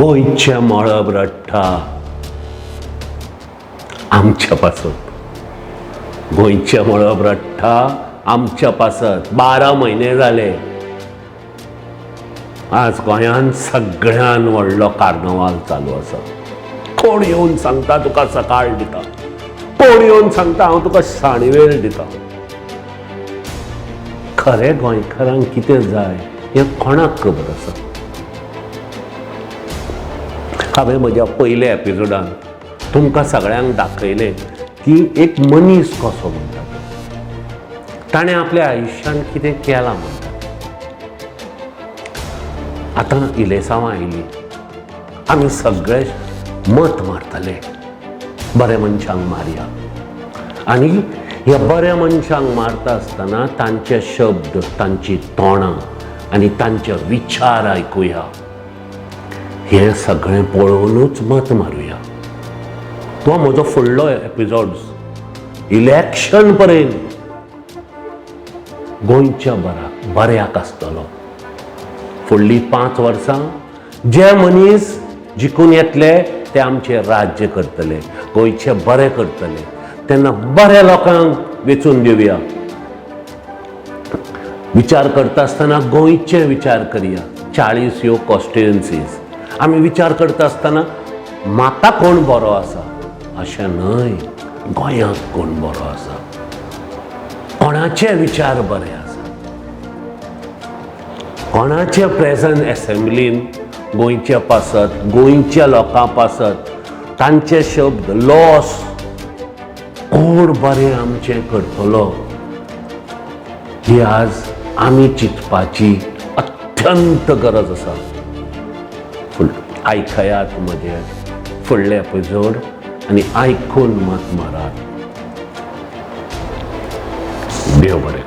गोंयचे मळब रडटा आमच्या पासत। गोंयचे मळब रडटा आमच्या पासत। 12 म्हयने जाले। आज गोंयांत सगळ्यान व्हडलो कार्नवाल चालू आसा। कोण येवन सांगता तुका सकाळ दिता, कोण येवन सांगता हांव तुका साणवेळ दिता। खरे गोंयकारांक कितें जाय हें कोणाक खबर आसा? हांवें म्हज्या पयल्या एपिसोडान तुमकां सगळ्यांक दाखयलें की एक मनीस कसो म्हणटा ताणें आपल्या आयुश्यान कितें केलां म्हणटा। आतां इलेसांवां आयलीं, आमी सगळे मत मारतले बऱ्या मनशांक मारया, आनी ह्या बऱ्या मनशांक मारता आसतना तांचे शब्द, तांची तोंडां आनी तांचे विचार आयकुया। हे सगळें पळोवनूच मत मारुया। तो म्हजो फुडलो एपिसोड्स इलेक्शन पर्यंत गोंयच्या बऱ्याक आसतलो। फुडलीं 5 वर्सां जे मनीस जिखून येतले ते आमचे राज्य करतले, गोंयचे बरें करतले। तेन्ना बऱ्या लोकांक वेचून दिवया। विचार करता आसतना गोंयचे विचार करया। 40 ह्यो कॉन्स्टिट्युएन्सीज आमी विचार करता आसतना म्हाका कोण बरो आसा अशें न्हय, गोंयांत कोण बरो आसा, कोणाचे विचार बरे आसा, कोणाचे प्रेझेंट एसेंब्लीन गोंयचे पासत, गोंयच्या लोकां पासत तांचे शब्द लॉस कोण बरें आमचें करतलो ही आज आमी चिंतपाची अत्यंत गरज आसा। आयकयात म्हजे फुडले एपिसोड आनी आयकून मत मारात। देव बरें।